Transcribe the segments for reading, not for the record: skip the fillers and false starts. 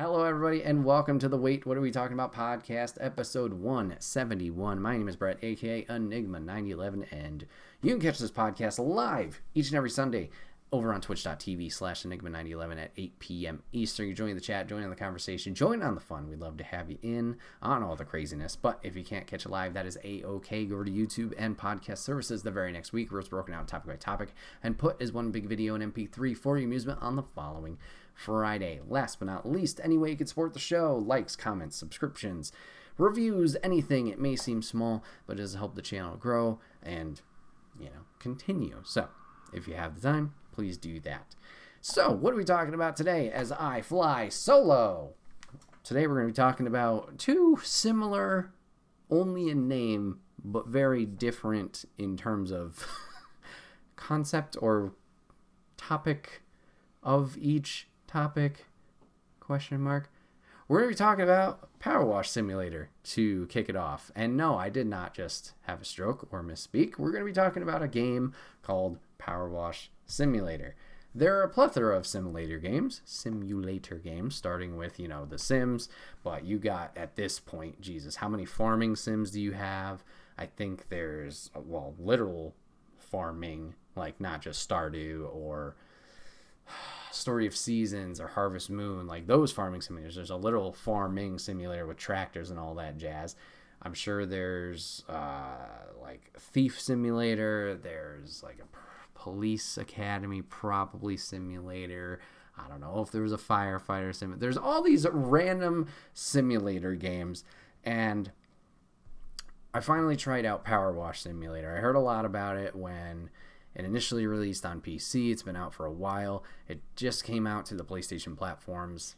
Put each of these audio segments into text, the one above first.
Hello, everybody, and welcome to the Wait, What Are We Talking About podcast, episode 171. My name is Bret, aka Enigma 9011, and you can catch this podcast live each and every Sunday over on twitch.tv/Enigma 9011 at 8 p.m. Eastern. You're joining the chat, joining the conversation, join on the fun. We'd love to have you in on all the craziness, but if you can't catch it live, that is A-OK. Go over to YouTube and podcast services the very next week, where it's broken out topic by topic and put as one big video in MP3 for your amusement on the following Friday. Last but not least, any way you could support the show: likes, comments, subscriptions, reviews, anything. It may seem small, but it does help the channel grow and, continue. So if you have the time, please do that. So what are we talking about today as I fly solo? Today we're going to be talking about two similar, only in name, but very different in terms of concept or topic of each topic, question mark. We're going to be talking about Powerwash Simulator to kick it off. And no, I did not just have a stroke or misspeak. We're going to be talking about a game called Powerwash Simulator. There are a plethora of simulator games, starting with, The Sims. But you got, at this point, Jesus, how many farming sims do you have? I think there's, literal farming, like not just Stardew or Story of Seasons or Harvest Moon, like those farming simulators. There's a literal farming simulator with tractors and all that jazz. I'm sure there's like Thief Simulator. There's like a Police Academy probably simulator. I don't know if there was a firefighter simulator. There's all these random simulator games, and I finally tried out Powerwash Simulator. I heard a lot about it when it initially released on PC. It's been out for a while. It just came out to the PlayStation platforms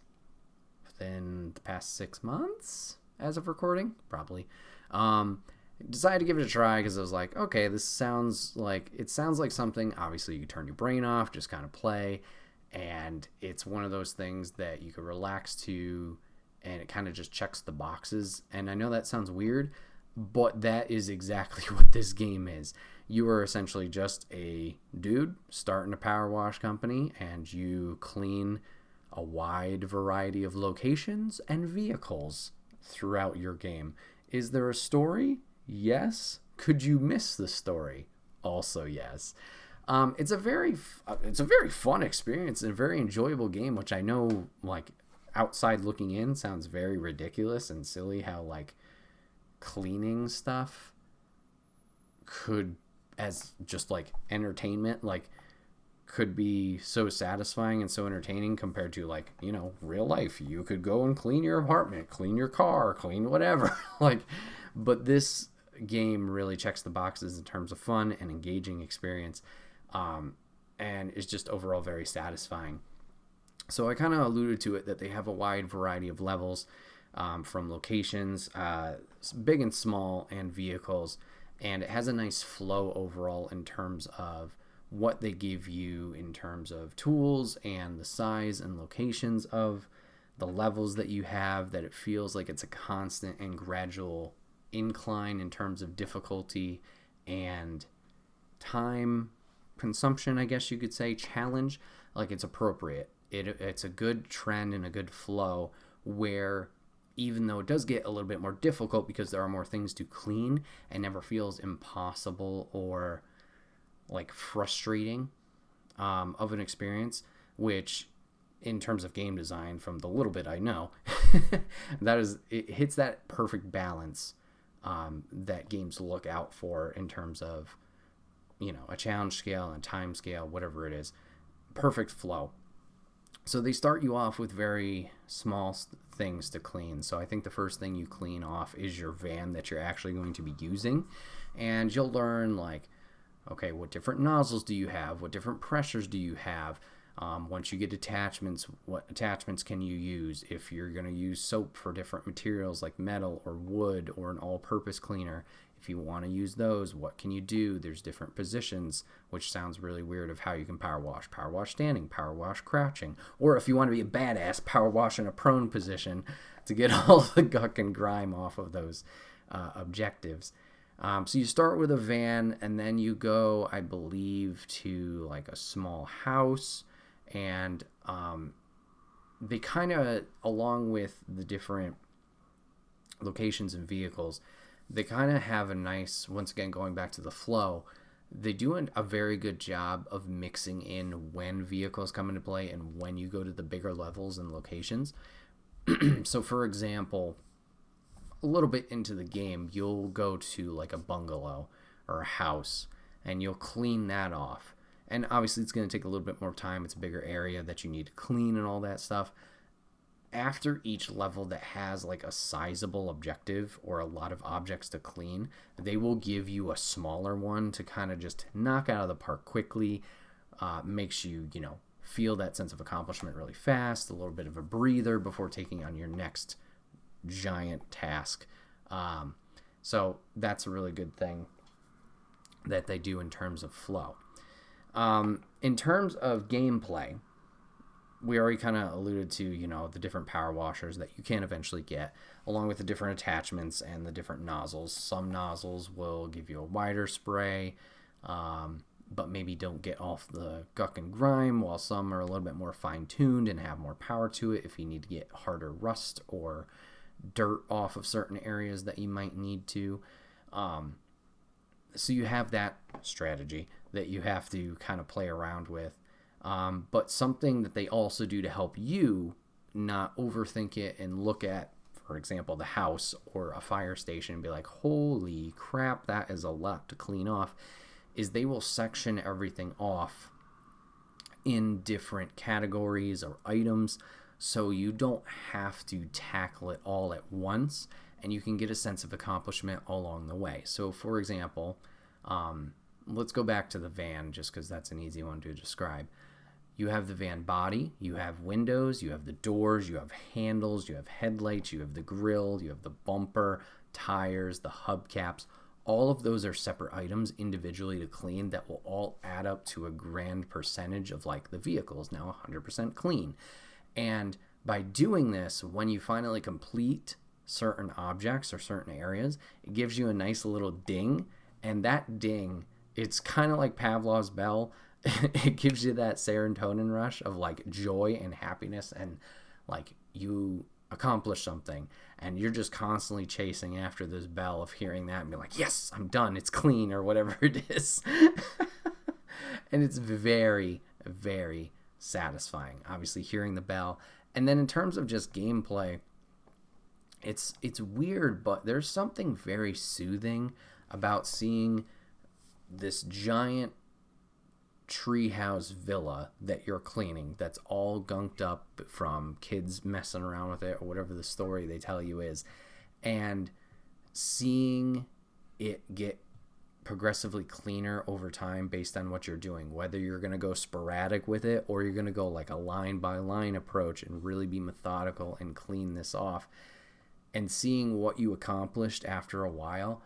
within the past 6 months, as of recording, probably. Decided to give it a try because I was like, okay, it sounds like something. Obviously, you can turn your brain off, just kind of play, and it's one of those things that you can relax to, and it kind of just checks the boxes. And I know that sounds weird, but that is exactly what this game is. You are essentially just a dude starting a power wash company, and you clean a wide variety of locations and vehicles throughout your game. Is there a story? Yes. Could you miss the story? Also, yes. It's a very fun experience and a very enjoyable game, which I know, like, outside looking in, sounds very ridiculous and silly how, like, cleaning stuff could, as just like entertainment, like could be so satisfying and so entertaining compared to, like, real life. You could go and clean your apartment, clean your car, clean whatever. But this game really checks the boxes in terms of fun and engaging experience, and is just overall very satisfying. So I kind of alluded to it, that they have a wide variety of levels, from locations, big and small, and vehicles. And it has a nice flow overall in terms of what they give you in terms of tools and the size and locations of the levels that you have, that it feels like it's a constant and gradual incline in terms of difficulty and time consumption, I guess you could say, challenge. Like, it's appropriate. It's a good trend and a good flow where, even though it does get a little bit more difficult because there are more things to clean, it never feels impossible or like frustrating of an experience, which in terms of game design, from the little bit I know, it hits that perfect balance that games look out for in terms of, a challenge scale and time scale, whatever it is. Perfect flow. So they start you off with very small things to clean. So I think the first thing you clean off is your van that you're actually going to be using. And you'll learn, like, okay, what different nozzles do you have? What different pressures do you have? Once you get attachments, what attachments can you use? If you're going to use soap for different materials like metal or wood or an all-purpose cleaner, if you want to use those, what can you do? There's different positions, which sounds really weird, of how you can power wash. Power wash standing, power wash crouching. Or if you want to be a badass, power wash in a prone position to get all the guck and grime off of those objectives. So you start with a van, and then you go, I believe, to like a small house, and they kind of, along with the different locations and vehicles, they kind of have a nice, once again, going back to the flow, they do a very good job of mixing in when vehicles come into play and when you go to the bigger levels and locations. So, for example, a little bit into the game, you'll go to like a bungalow or a house and you'll clean that off. And obviously it's going to take a little bit more time. It's a bigger area that you need to clean and all that stuff. After each level that has like a sizable objective or a lot of objects to clean, they will give you a smaller one to kind of just knock out of the park quickly. Makes you, feel that sense of accomplishment really fast, a little bit of a breather before taking on your next giant task. So that's a really good thing that they do in terms of flow. In terms of gameplay, we already kind of alluded to, the different power washers that you can eventually get, along with the different attachments and the different nozzles. Some nozzles will give you a wider spray, but maybe don't get off the guck and grime, while some are a little bit more fine-tuned and have more power to it if you need to get harder rust or dirt off of certain areas that you might need to. So you have that strategy that you have to kind of play around with. But something that they also do to help you not overthink it and look at, for example, the house or a fire station and be like, holy crap, that is a lot to clean off, is they will section everything off in different categories or items so you don't have to tackle it all at once and you can get a sense of accomplishment along the way. So, for example, let's go back to the van just because that's an easy one to describe. You have the van body, you have windows, you have the doors, you have handles, you have headlights, you have the grill, you have the bumper, tires, the hubcaps. All of those are separate items individually to clean that will all add up to a grand percentage of like the vehicle is now 100% clean. And by doing this, when you finally complete certain objects or certain areas, it gives you a nice little ding. And that ding, it's kind of like Pavlov's bell. It gives you that serotonin rush of like joy and happiness, and like you accomplish something and you're just constantly chasing after this bell of hearing that and be like, yes, I'm done, it's clean, or whatever it is. And it's very, very satisfying, obviously, hearing the bell. And then in terms of just gameplay, it's weird, but there's something very soothing about seeing this giant treehouse villa that you're cleaning that's all gunked up from kids messing around with it or whatever the story they tell you is, and seeing it get progressively cleaner over time based on what you're doing, whether you're going to go sporadic with it or you're going to go like a line by line approach and really be methodical and clean this off, and seeing what you accomplished after a while,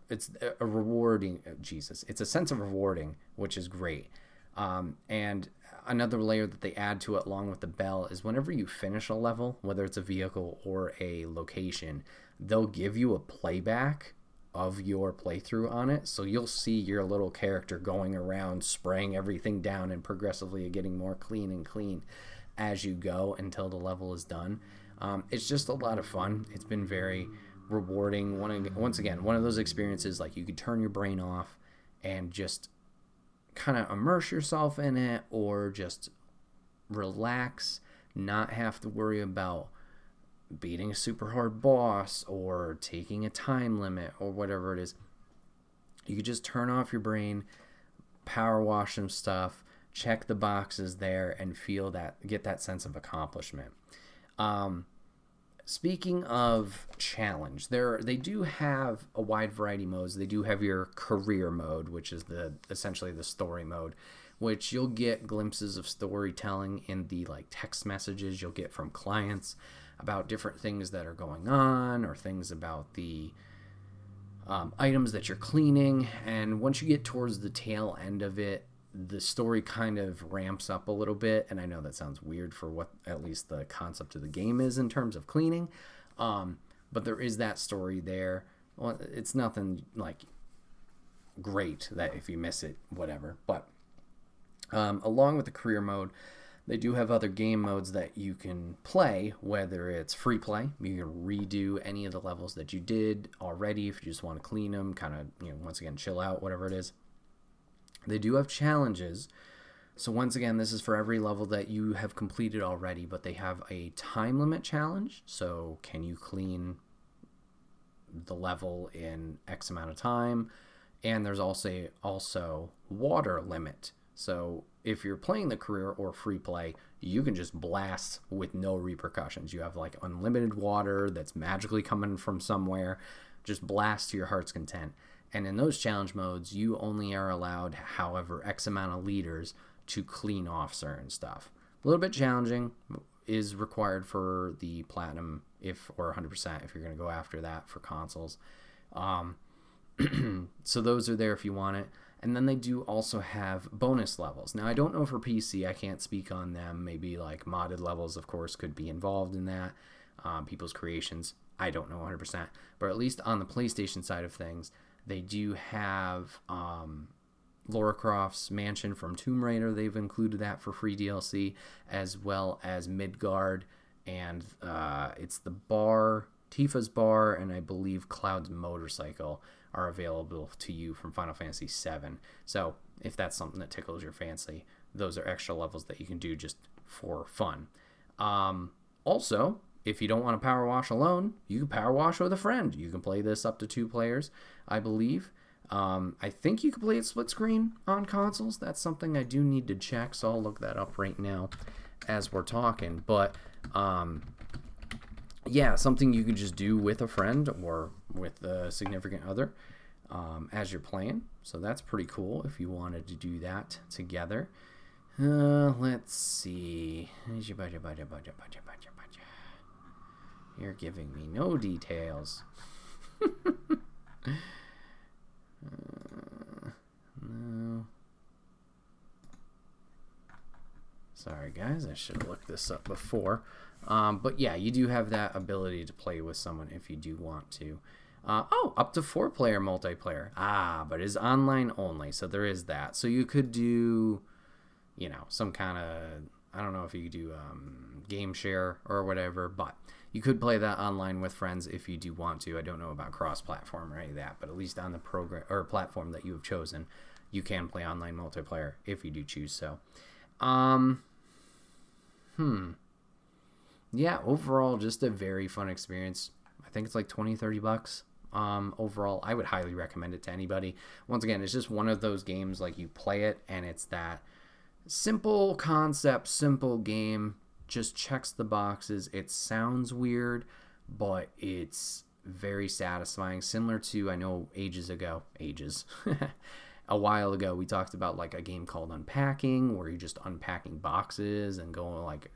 it's a rewarding, it's a sense of rewarding, which is great. And another layer that they add to it along with the bell is whenever you finish a level, whether it's a vehicle or a location, they'll give you a playback of your playthrough on it. So you'll see your little character going around spraying everything down and progressively getting more clean and clean as you go until the level is done. It's just a lot of fun. It's been very rewarding. Once again, one of those experiences like you could turn your brain off and just kind of immerse yourself in it, or just relax, not have to worry about beating a super hard boss or taking a time limit or whatever it is. You could just turn off your brain, power wash some stuff, check the boxes there, and get that sense of accomplishment. Speaking of challenge, they do have a wide variety of modes. They do have your career mode, which is essentially the story mode, which you'll get glimpses of storytelling in the like text messages you'll get from clients about different things that are going on, or things about the items that you're cleaning. And once you get towards the tail end of it, the story kind of ramps up a little bit. And I know that sounds weird for what at least the concept of the game is in terms of cleaning. But there is that story there. Well, it's nothing like great that if you miss it, whatever. But along with the career mode, They do have other game modes that you can play, whether it's free play. You can redo any of the levels that you did already if you just want to clean them, kind of, once again, chill out, whatever it is. They do have challenges. So once again, this is for every level that you have completed already, but they have a time limit challenge. So can you clean the level in X amount of time? And there's also water limit. So if you're playing the career or free play, you can just blast with no repercussions. You have like unlimited water that's magically coming from somewhere. Just blast to your heart's content. And in those challenge modes, you only are allowed, however, X amount of liters to clean off certain stuff. A little bit challenging, is required for the platinum or 100% if you're going to go after that for consoles. So those are there if you want it. And then they do also have bonus levels. Now, I don't know for PC. I can't speak on them. Maybe like modded levels, of course, could be involved in that. People's creations. I don't know 100%. But at least on the PlayStation side of things, they do have Lara Croft's mansion from Tomb Raider. They've included that for free DLC, as well as Midgard, and it's the bar, Tifa's bar, and I believe Cloud's motorcycle are available to you from Final Fantasy VII. So if that's something that tickles your fancy, those are extra levels that you can do just for fun. Also, if you don't want to power wash alone, you can power wash with a friend. You can play this up to 2 players, I believe. I think you can play it split screen on consoles. That's something I do need to check, so I'll look that up right now as we're talking. But yeah, something you could just do with a friend or with a significant other as you're playing. So that's pretty cool if you wanted to do that together. Let's see. You're giving me no details. No. Sorry, guys. I should have looked this up before. But yeah, you do have that ability to play with someone if you do want to. Up to 4-player multiplayer. But it's online only, so there is that. So you could do, some kind of, I don't know if you could do game share or whatever, but you could play that online with friends if you do want to. I don't know about cross-platform or any of that, but at least on the program or platform that you have chosen, you can play online multiplayer if you do choose so. Yeah, overall, just a very fun experience. I think it's like $20-$30 overall. I would highly recommend it to anybody. Once again, it's just one of those games, like you play it and it's that simple concept, simple game, just checks the boxes. It sounds weird, but it's very satisfying. Similar to, I know a while ago, we talked about like a game called Unpacking, where you're just unpacking boxes and going like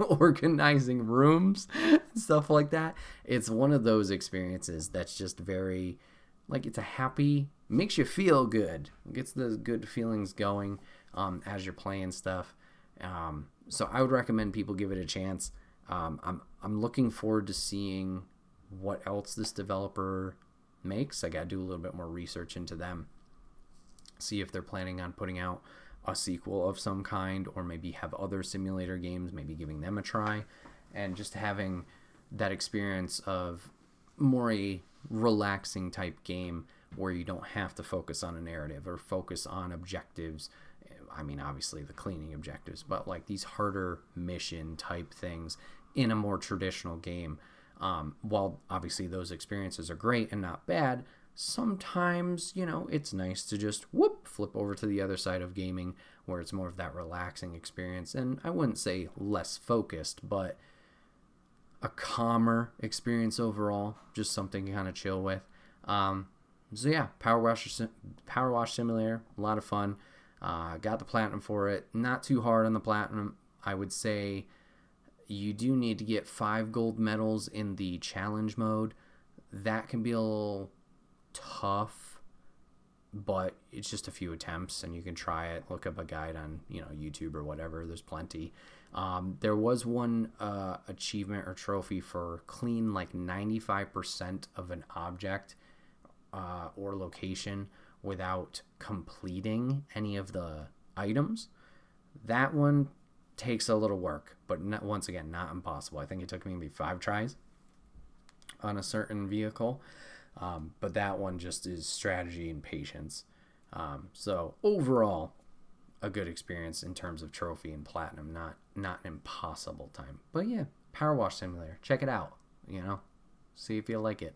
organizing rooms, stuff like that. It's one of those experiences that's just very, like, it's a happy, makes you feel good, gets the good feelings going as you're playing stuff. So I would recommend people give it a chance. I'm looking forward to seeing what else this developer makes. I gotta do a little bit more research into them, see if they're planning on putting out a sequel of some kind, or maybe have other simulator games, maybe giving them a try, and just having that experience of more a relaxing type game where you don't have to focus on a narrative or focus on objectives. I mean, obviously the cleaning objectives, but like these harder mission type things in a more traditional game. While obviously those experiences are great and not bad, sometimes, it's nice to just flip over to the other side of gaming where it's more of that relaxing experience. And I wouldn't say less focused, but a calmer experience overall, just something to kind of chill with. So yeah, Powerwash Simulator, a lot of fun. Got the platinum for it. Not too hard on the platinum. I would say you do need to get 5 gold medals in the challenge mode. That can be a little tough, but it's just a few attempts and you can try it. Look up a guide on YouTube or whatever. There's plenty. There was one achievement or trophy for clean like 95% of an object or location without completing any of the items. That one takes a little work, but once again, not impossible. I think it took me maybe 5 tries on a certain vehicle. But that one just is strategy and patience. So overall, a good experience in terms of trophy and platinum, not an impossible time. But yeah, Powerwash Simulator, check it out. See if you like it.